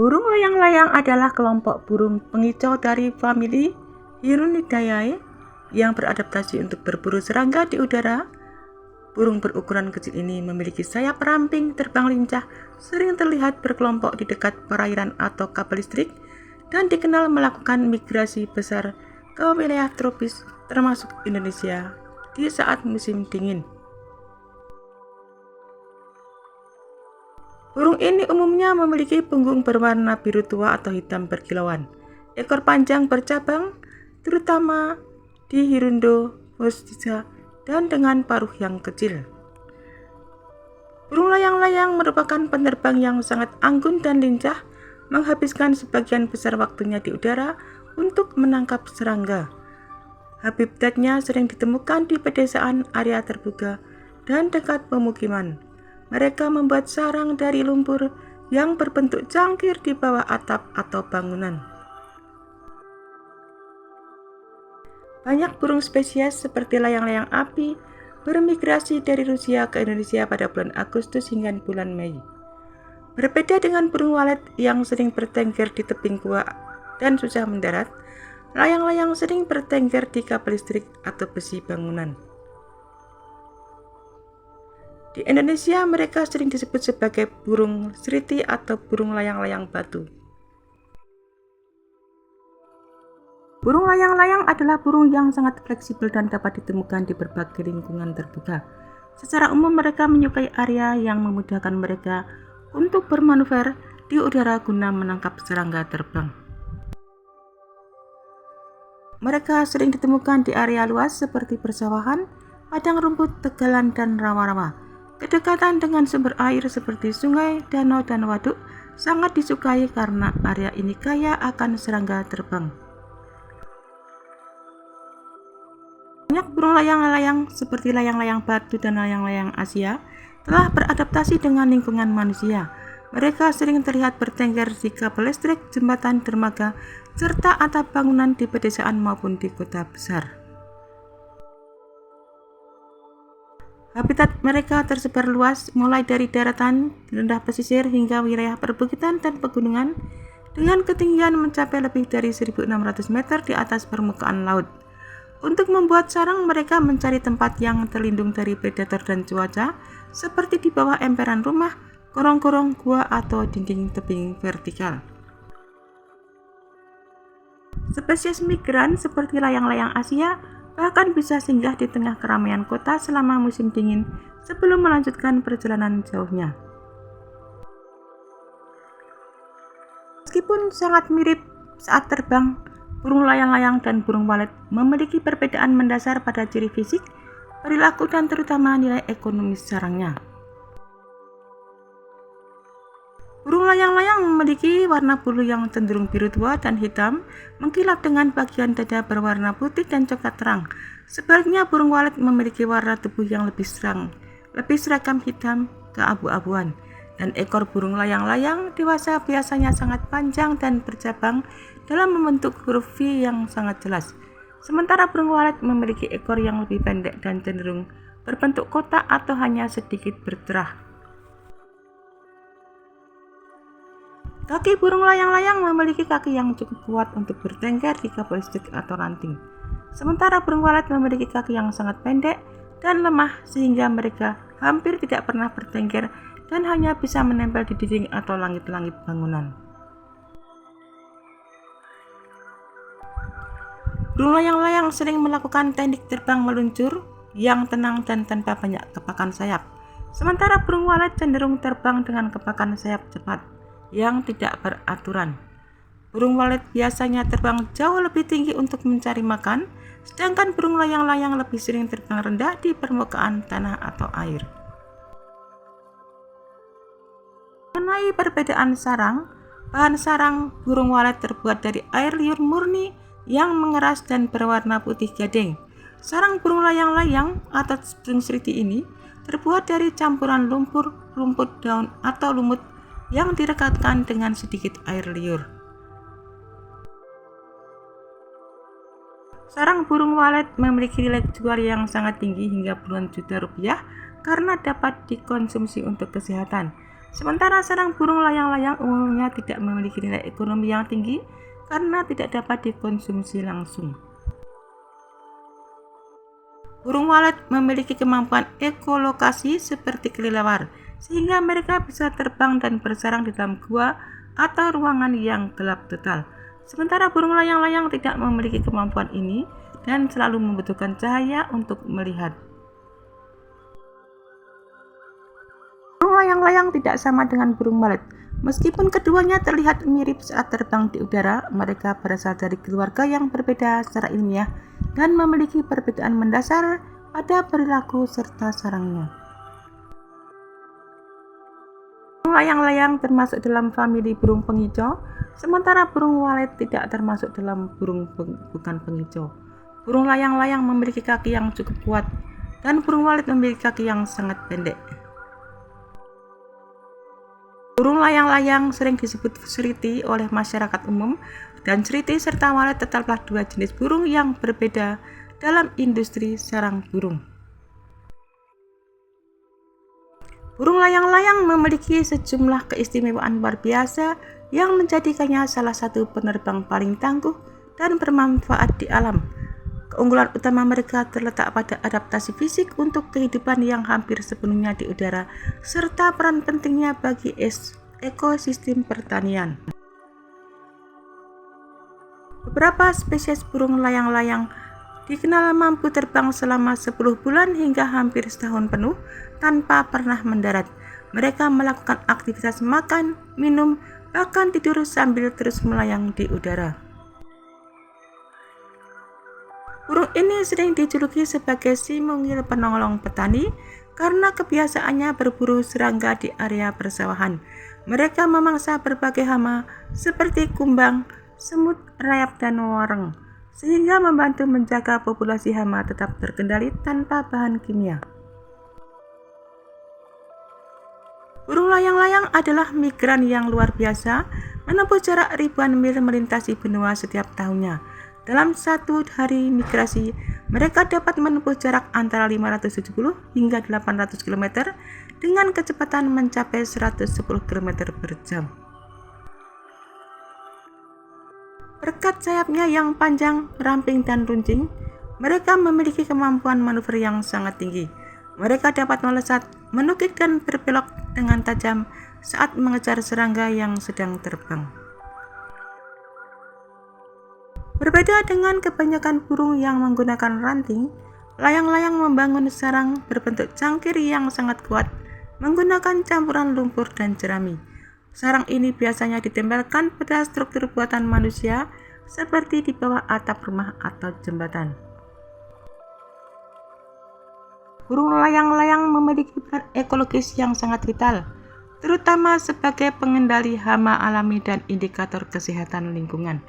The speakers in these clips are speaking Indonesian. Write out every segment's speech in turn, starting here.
Burung layang-layang adalah kelompok burung pengicau dari famili Hirunidae yang beradaptasi untuk berburu serangga di udara. Burung berukuran kecil ini memiliki sayap ramping, terbang lincah, sering terlihat berkelompok di dekat perairan atau kabel listrik, dan dikenal melakukan migrasi besar ke wilayah tropis termasuk Indonesia di saat musim dingin. Burung ini umumnya memiliki punggung berwarna biru tua atau hitam berkilauan, ekor panjang bercabang, terutama di Hirundo hostisa, dan dengan paruh yang kecil. Burung layang-layang merupakan penerbang yang sangat anggun dan lincah, menghabiskan sebagian besar waktunya di udara untuk menangkap serangga. Habitatnya sering ditemukan di pedesaan, area terbuka, dan dekat pemukiman. Mereka membuat sarang dari lumpur yang berbentuk cangkir di bawah atap atau bangunan. Banyak burung spesies seperti layang-layang api bermigrasi dari Rusia ke Indonesia pada bulan Agustus hingga bulan Mei. Berbeda dengan burung walet yang sering bertengger di tebing gua dan susah mendarat, layang-layang sering bertengger di kabel listrik atau besi bangunan. Di Indonesia, mereka sering disebut sebagai burung sriti atau burung layang-layang batu. Burung layang-layang adalah burung yang sangat fleksibel dan dapat ditemukan di berbagai lingkungan terbuka. Secara umum, mereka menyukai area yang memudahkan mereka untuk bermanuver di udara guna menangkap serangga terbang. Mereka sering ditemukan di area luas seperti persawahan, padang rumput, tegalan, dan rawa-rawa. Kedekatan dengan sumber air seperti sungai, danau, dan waduk sangat disukai karena area ini kaya akan serangga terbang. Banyak burung layang-layang seperti layang-layang batu dan layang-layang Asia telah beradaptasi dengan lingkungan manusia. Mereka sering terlihat bertengger di kabel listrik, jembatan, dermaga, serta atap bangunan di pedesaan maupun di kota besar. Habitat mereka tersebar luas, mulai dari daratan rendah pesisir hingga wilayah perbukitan dan pegunungan, dengan ketinggian mencapai lebih dari 1.600 meter di atas permukaan laut. Untuk membuat sarang, mereka mencari tempat yang terlindung dari predator dan cuaca, seperti di bawah emperan rumah, gorong-gorong, gua, atau dinding tebing vertikal. Spesies migran seperti layang-layang Asia bahkan bisa singgah di tengah keramaian kota selama musim dingin sebelum melanjutkan perjalanan jauhnya. Meskipun sangat mirip saat terbang, burung layang-layang dan burung walet memiliki perbedaan mendasar pada ciri fisik, perilaku, dan terutama nilai ekonomis sarangnya. Burung layang-layang memiliki warna bulu yang cenderung biru tua dan hitam, mengkilap dengan bagian dada berwarna putih dan coklat terang. Sebaliknya, burung walet memiliki warna tubuh yang lebih seragam hitam keabu-abuan. Dan ekor burung layang-layang dewasa biasanya sangat panjang dan bercabang dalam membentuk huruf V yang sangat jelas. Sementara burung walet memiliki ekor yang lebih pendek dan cenderung berbentuk kotak atau hanya sedikit bercerah. Kaki burung layang-layang memiliki kaki yang cukup kuat untuk bertengger di kabel listrik atau ranting. Sementara burung walet memiliki kaki yang sangat pendek dan lemah sehingga mereka hampir tidak pernah bertengger dan hanya bisa menempel di dinding atau langit-langit bangunan. Burung layang-layang sering melakukan teknik terbang meluncur yang tenang dan tanpa banyak kepakan sayap. Sementara burung walet cenderung terbang dengan kepakan sayap cepat yang tidak beraturan. Burung walet biasanya terbang jauh lebih tinggi untuk mencari makan, sedangkan burung layang-layang lebih sering terbang rendah di permukaan tanah atau air. Mengenai perbedaan sarang, bahan sarang burung walet terbuat dari air liur murni yang mengeras dan berwarna putih gading. Sarang burung layang-layang atau burung sriti ini terbuat dari campuran lumpur, rumput, daun, atau lumut yang direkatkan dengan sedikit air liur. Sarang burung walet memiliki nilai jual yang sangat tinggi hingga puluhan juta rupiah karena dapat dikonsumsi untuk kesehatan. Sementara sarang burung layang-layang umumnya tidak memiliki nilai ekonomi yang tinggi karena tidak dapat dikonsumsi langsung. Burung walet memiliki kemampuan ekolokasi seperti kelelawar, sehingga mereka bisa terbang dan bersarang di dalam gua atau ruangan yang gelap total. Sementara burung layang-layang tidak memiliki kemampuan ini dan selalu membutuhkan cahaya untuk melihat. Burung layang-layang tidak sama dengan burung walet. Meskipun keduanya terlihat mirip saat terbang di udara, mereka berasal dari keluarga yang berbeda secara ilmiah dan memiliki perbedaan mendasar pada perilaku serta sarangnya. Burung layang-layang termasuk dalam famili burung pengicau, sementara burung walet tidak termasuk dalam bukan pengicau. Burung layang-layang memiliki kaki yang cukup kuat, dan burung walet memiliki kaki yang sangat pendek. Burung layang-layang sering disebut seriti oleh masyarakat umum, dan seriti serta walet tetaplah dua jenis burung yang berbeda dalam industri sarang burung. Burung layang-layang memiliki sejumlah keistimewaan luar biasa yang menjadikannya salah satu penerbang paling tangguh dan bermanfaat di alam. Keunggulan utama mereka terletak pada adaptasi fisik untuk kehidupan yang hampir sepenuhnya di udara, serta peran pentingnya bagi ekosistem pertanian. Beberapa spesies burung layang-layang dikenal mampu terbang selama 10 bulan hingga hampir setahun penuh tanpa pernah mendarat. Mereka melakukan aktivitas makan, minum, bahkan tidur sambil terus melayang di udara. Burung ini sering dijuluki sebagai si mungil penolong petani karena kebiasaannya berburu serangga di area persawahan. Mereka memangsa berbagai hama seperti kumbang, semut, rayap, dan wareng, sehingga membantu menjaga populasi hama tetap terkendali tanpa bahan kimia. Burung layang-layang adalah migran yang luar biasa, menempuh jarak ribuan mil melintasi benua setiap tahunnya. Dalam satu hari migrasi, mereka dapat menempuh jarak antara 570 hingga 800 km dengan kecepatan mencapai 110 km per jam. Berkat sayapnya yang panjang, ramping, dan runcing, mereka memiliki kemampuan manuver yang sangat tinggi. Mereka dapat melesat, menukik, dan berbelok dengan tajam saat mengejar serangga yang sedang terbang. Berbeda dengan kebanyakan burung yang menggunakan ranting, layang-layang membangun sarang berbentuk cangkir yang sangat kuat menggunakan campuran lumpur dan jerami. Sarang ini biasanya ditempelkan pada struktur buatan manusia seperti di bawah atap rumah atau jembatan. Burung layang-layang memiliki peran ekologis yang sangat vital, terutama sebagai pengendali hama alami dan indikator kesehatan lingkungan.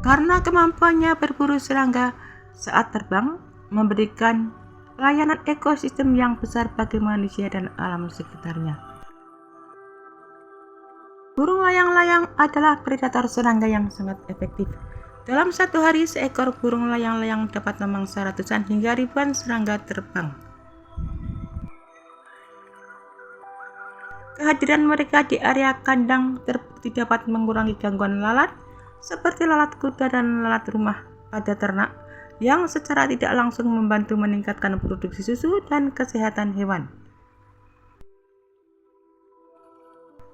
Karena kemampuannya berburu serangga saat terbang, memberikan layanan ekosistem yang besar bagi manusia dan alam sekitarnya. Burung layang-layang adalah predator serangga yang sangat efektif. Dalam satu hari, seekor burung layang-layang dapat memangsa ratusan hingga ribuan serangga terbang. Kehadiran mereka di area kandang terbukti dapat mengurangi gangguan lalat, seperti lalat kuda dan lalat rumah pada ternak, yang secara tidak langsung membantu meningkatkan produksi susu dan kesehatan hewan.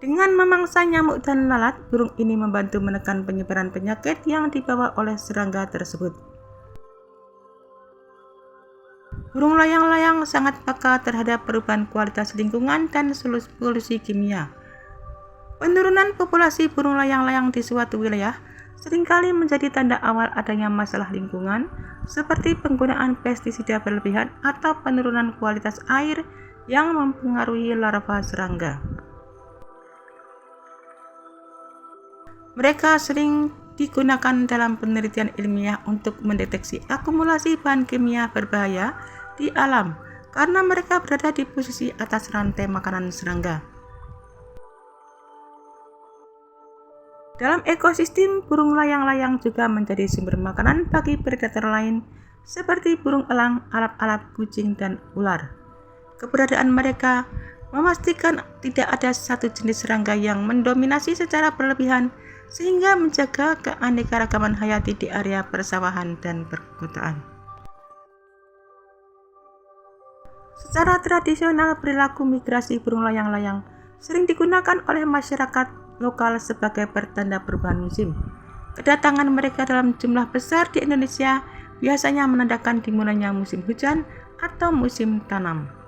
Dengan memangsa nyamuk dan lalat, burung ini membantu menekan penyebaran penyakit yang dibawa oleh serangga tersebut. Burung layang-layang sangat peka terhadap perubahan kualitas lingkungan dan polusi kimia. Penurunan populasi burung layang-layang di suatu wilayah seringkali menjadi tanda awal adanya masalah lingkungan, seperti penggunaan pestisida berlebihan atau penurunan kualitas air yang mempengaruhi larva serangga. Mereka sering digunakan dalam penelitian ilmiah untuk mendeteksi akumulasi bahan kimia berbahaya di alam, karena mereka berada di posisi atas rantai makanan serangga. Dalam ekosistem, burung layang-layang juga menjadi sumber makanan bagi predator lain seperti burung elang, alap-alap, kucing, dan ular. Keberadaan mereka memastikan tidak ada satu jenis serangga yang mendominasi secara berlebihan sehingga menjaga keanekaragaman hayati di area persawahan dan perkotaan. Secara tradisional, perilaku migrasi burung layang-layang sering digunakan oleh masyarakat lokal sebagai pertanda perubahan musim. Kedatangan mereka dalam jumlah besar di Indonesia biasanya menandakan dimulainya musim hujan atau musim tanam.